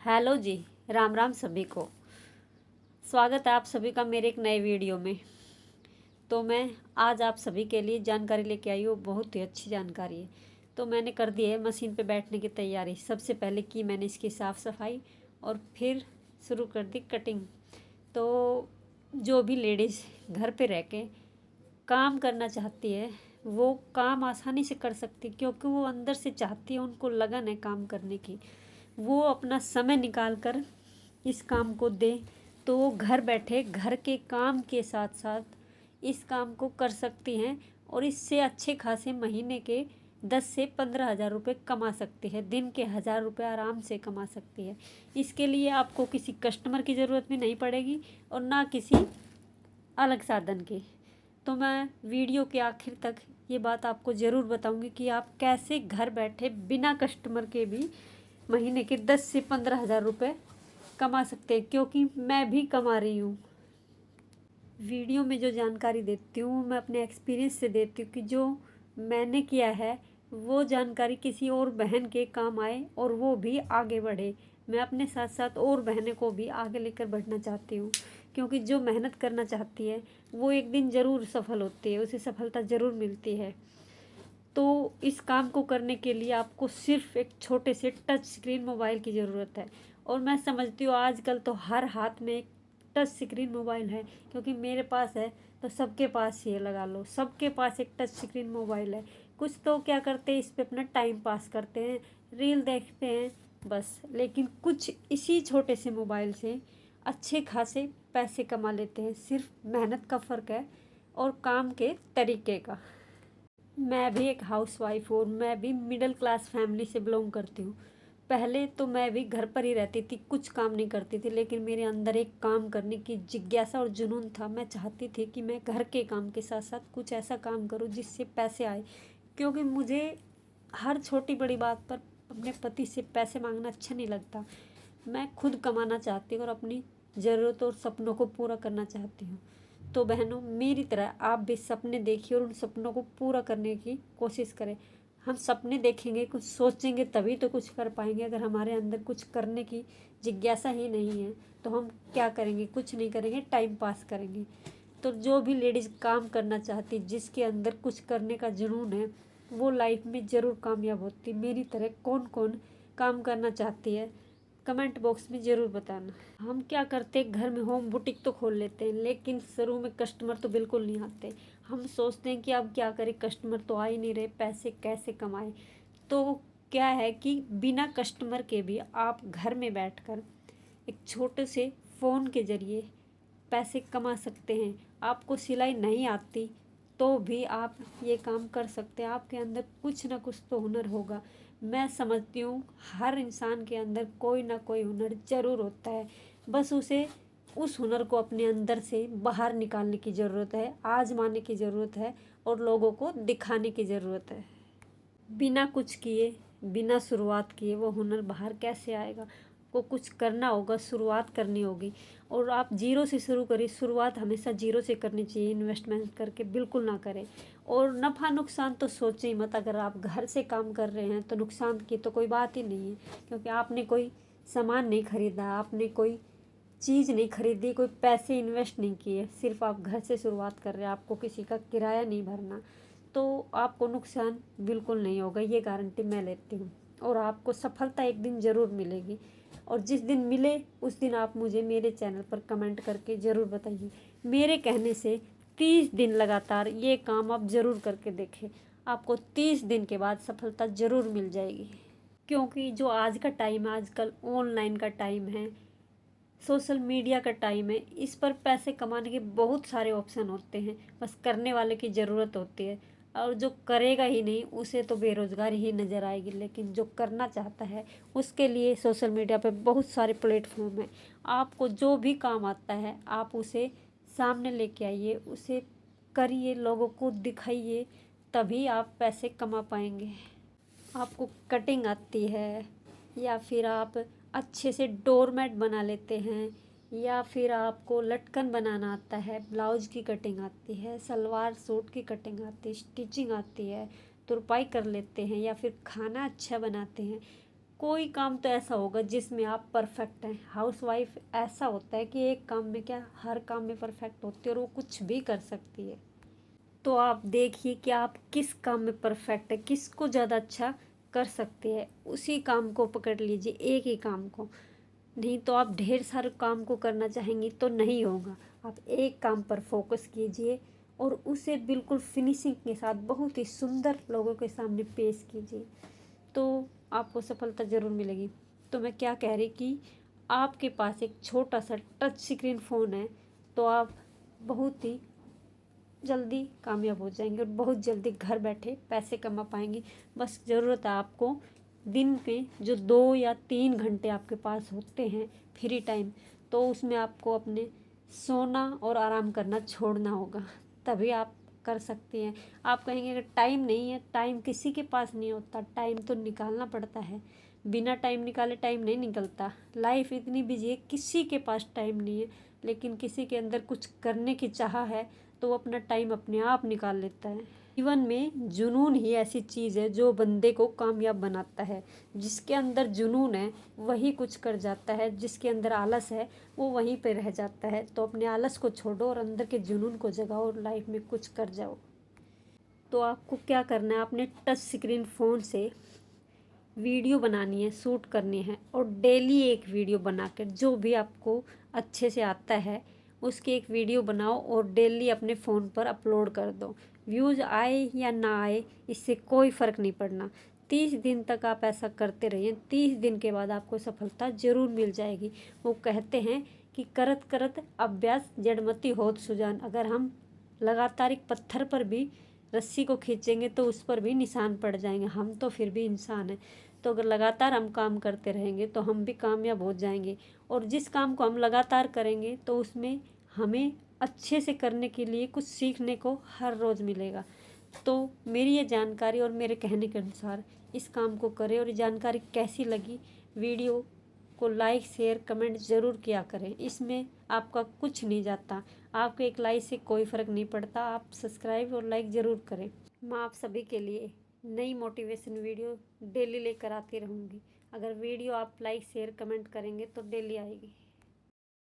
Hello जी। राम राम सभी को। स्वागत है आप सभी का मेरे एक नए वीडियो में। तो मैं आज आप सभी के लिए जानकारी लेके आई हूँ, बहुत ही अच्छी जानकारी है। तो मैंने कर दी है मशीन पे बैठने की तैयारी। सबसे पहले की मैंने इसकी साफ़ सफाई और फिर शुरू कर दी कटिंग। तो जो भी लेडीज़ घर पे रह के काम करना चाहती है वो काम आसानी से कर सकती, क्योंकि वो अंदर से चाहती है, उनको लगन है काम करने की। वो अपना समय निकाल कर इस काम को दे तो वो घर बैठे घर के काम के साथ साथ इस काम को कर सकती हैं और इससे अच्छे खासे महीने के 10 से 15 हज़ार रुपये कमा सकती है। दिन के 1000 रुपये आराम से कमा सकती है। इसके लिए आपको किसी कस्टमर की ज़रूरत भी नहीं पड़ेगी और ना किसी अलग साधन की। तो मैं वीडियो के आखिर तक ये बात आपको ज़रूर बताऊंगी कि आप कैसे घर बैठे बिना कस्टमर के भी महीने के 10 से 15 हज़ार रुपये कमा सकते हैं, क्योंकि मैं भी कमा रही हूँ। वीडियो में जो जानकारी देती हूँ मैं अपने एक्सपीरियंस से देती हूँ कि जो मैंने किया है वो जानकारी किसी और बहन के काम आए और वो भी आगे बढ़े। मैं अपने साथ साथ और बहनों को भी आगे लेकर बढ़ना चाहती हूँ, क्योंकि जो मेहनत करना चाहती है वो एक दिन ज़रूर सफल होती है, उसे सफलता ज़रूर मिलती है। तो इस काम को करने के लिए आपको सिर्फ एक छोटे से टच स्क्रीन मोबाइल की ज़रूरत है। और मैं समझती हूँ आजकल तो हर हाथ में एक टच स्क्रीन मोबाइल है, क्योंकि मेरे पास है तो सबके पास ही है। लगा लो सबके पास एक टच स्क्रीन मोबाइल है। कुछ तो क्या करते हैं, इस पे अपना टाइम पास करते हैं, रील देखते हैं बस। लेकिन कुछ इसी छोटे से मोबाइल से अच्छे खासे पैसे कमा लेते हैं। सिर्फ मेहनत का फ़र्क है और काम के तरीके का। मैं भी एक हाउसवाइफ हूँ और मैं भी मिडिल क्लास फैमिली से बिलोंग करती हूँ। पहले तो मैं भी घर पर ही रहती थी, कुछ काम नहीं करती थी, लेकिन मेरे अंदर एक काम करने की जिज्ञासा और जुनून था। मैं चाहती थी कि मैं घर के काम के साथ साथ कुछ ऐसा काम करूँ जिससे पैसे आए, क्योंकि मुझे हर छोटी बड़ी बात पर अपने पति से पैसे मांगना अच्छा नहीं लगता। मैं खुद कमाना चाहती हूँ और अपनी ज़रूरत और सपनों को पूरा करना चाहती हूँ। तो बहनों, मेरी तरह आप भी सपने देखिए और उन सपनों को पूरा करने की कोशिश करें। हम सपने देखेंगे, कुछ सोचेंगे तभी तो कुछ कर पाएंगे। अगर हमारे अंदर कुछ करने की जिज्ञासा ही नहीं है तो हम क्या करेंगे? कुछ नहीं करेंगे, टाइम पास करेंगे। तो जो भी लेडीज़ काम करना चाहती, जिसके अंदर कुछ करने का जुनून है, वो लाइफ में ज़रूर कामयाब होती। मेरी तरह कौन कौन काम करना चाहती है कमेंट बॉक्स में ज़रूर बताना। हम क्या करते हैं, घर में होम बुटीक तो खोल लेते हैं, लेकिन शुरू में कस्टमर तो बिल्कुल नहीं आते। हम सोचते हैं कि अब क्या करें, कस्टमर तो आ ही नहीं रहे, पैसे कैसे कमाएं। तो क्या है कि बिना कस्टमर के भी आप घर में बैठकर एक छोटे से फ़ोन के ज़रिए पैसे कमा सकते हैं। आपको सिलाई नहीं आती तो भी आप ये काम कर सकते हैं। आपके अंदर कुछ ना कुछ तो हुनर होगा। मैं समझती हूँ हर इंसान के अंदर कोई ना कोई हुनर ज़रूर होता है, बस उसे उस हुनर को अपने अंदर से बाहर निकालने की ज़रूरत है, आजमाने की ज़रूरत है और लोगों को दिखाने की ज़रूरत है। बिना कुछ किए, बिना शुरुआत किए वो हुनर बाहर कैसे आएगा? को कुछ करना होगा, शुरुआत करनी होगी। और आप ज़ीरो से शुरू करिए। शुरुआत हमेशा ज़ीरो से करनी चाहिए, इन्वेस्टमेंट करके बिल्कुल ना करें। और नफ़ा नुकसान तो सोचें ही मत। अगर आप घर से काम कर रहे हैं तो नुकसान की तो कोई बात ही नहीं है, क्योंकि आपने कोई सामान नहीं खरीदा, आपने कोई चीज़ नहीं खरीदी, कोई पैसे इन्वेस्ट नहीं किए। सिर्फ आप घर से शुरुआत कर रहे हैं, आपको किसी का किराया नहीं भरना, तो आपको नुकसान बिल्कुल नहीं होगा, ये गारंटी मैं लेती हूँ। और आपको सफलता एक दिन ज़रूर मिलेगी। और जिस दिन मिले उस दिन आप मुझे मेरे चैनल पर कमेंट करके ज़रूर बताइए। मेरे कहने से 30 दिन लगातार ये काम आप ज़रूर करके देखें, आपको 30 दिन के बाद सफलता ज़रूर मिल जाएगी। क्योंकि जो आज का टाइम है, आजकल ऑनलाइन का टाइम है, सोशल मीडिया का टाइम है, इस पर पैसे कमाने के बहुत सारे ऑप्शन होते हैं, बस करने वाले की ज़रूरत होती है। और जो करेगा ही नहीं उसे तो बेरोज़गारी ही नज़र आएगी, लेकिन जो करना चाहता है उसके लिए सोशल मीडिया पे बहुत सारे प्लेटफॉर्म हैं। आपको जो भी काम आता है आप उसे सामने लेके आइए, उसे करिए, लोगों को दिखाइए, तभी आप पैसे कमा पाएंगे। आपको कटिंग आती है, या फिर आप अच्छे से डोरमेट बना लेते हैं, या फिर आपको लटकन बनाना आता है, ब्लाउज की कटिंग आती है, सलवार सूट की कटिंग आती है, स्टिचिंग आती है, तुरपाई कर लेते हैं, या फिर खाना अच्छा बनाते हैं, कोई काम तो ऐसा होगा जिसमें आप परफेक्ट हैं। हाउसवाइफ ऐसा होता है कि एक काम में क्या हर काम में परफेक्ट होती है और वो कुछ भी कर सकती है। तो आप देखिए कि आप किस काम में परफेक्ट है, किसको ज़्यादा अच्छा कर सकते हैं, उसी काम को पकड़ लीजिए, एक ही काम को। नहीं तो आप ढेर सारे काम को करना चाहेंगी तो नहीं होगा। आप एक काम पर फोकस कीजिए और उसे बिल्कुल फिनिशिंग के साथ बहुत ही सुंदर लोगों के सामने पेश कीजिए, तो आपको सफलता ज़रूर मिलेगी। तो मैं क्या कह रही कि आपके पास एक छोटा सा टच स्क्रीन फ़ोन है तो आप बहुत ही जल्दी कामयाब हो जाएंगे और बहुत जल्दी घर बैठे पैसे कमा पाएंगे। बस ज़रूरत है आपको दिन में जो 2 या 3 घंटे आपके पास होते हैं फ्री टाइम, तो उसमें आपको अपने सोना और आराम करना छोड़ना होगा, तभी आप कर सकते हैं। आप कहेंगे अगर टाइम नहीं है, टाइम किसी के पास नहीं होता, टाइम तो निकालना पड़ता है। बिना टाइम निकाले टाइम नहीं निकलता। लाइफ इतनी बिजी है, किसी के पास टाइम नहीं है, लेकिन किसी के अंदर कुछ करने की चाह है तो वो अपना टाइम अपने आप निकाल लेता है। जीवन में जुनून ही ऐसी चीज़ है जो बंदे को कामयाब बनाता है। जिसके अंदर जुनून है वही कुछ कर जाता है, जिसके अंदर आलस है वो वहीं पे रह जाता है। तो अपने आलस को छोड़ो और अंदर के जुनून को जगाओ और लाइफ में कुछ कर जाओ। तो आपको क्या करना है, अपने टच स्क्रीन फ़ोन से वीडियो बनानी है, शूट करनी है और डेली एक वीडियो बनाकर जो भी आपको अच्छे से आता है उसकी एक वीडियो बनाओ और डेली अपने फ़ोन पर अपलोड कर दो। व्यूज़ आए या ना आए इससे कोई फ़र्क नहीं पड़ना। 30 दिन तक आप ऐसा करते रहिए, 30 दिन के बाद आपको सफलता ज़रूर मिल जाएगी। वो कहते हैं कि करत करत अभ्यास जड़मति होत सुजान। अगर हम लगातार एक पत्थर पर भी रस्सी को खींचेंगे तो उस पर भी निशान पड़ जाएंगे। हम तो फिर भी इंसान हैं, तो अगर लगातार हम काम करते रहेंगे तो हम भी कामयाब हो जाएंगे। और जिस काम को हम लगातार करेंगे तो उसमें हमें अच्छे से करने के लिए कुछ सीखने को हर रोज़ मिलेगा। तो मेरी ये जानकारी और मेरे कहने के अनुसार इस काम को करें। और ये जानकारी कैसी लगी, वीडियो को लाइक शेयर कमेंट ज़रूर किया करें। इसमें आपका कुछ नहीं जाता, आपके एक लाइक से कोई फ़र्क नहीं पड़ता। आप सब्सक्राइब और लाइक ज़रूर करें। मैं आप सभी के लिए नई मोटिवेशन वीडियो डेली लेकर आती रहूँगी। अगर वीडियो आप लाइक शेयर कमेंट करेंगे तो डेली आएगी।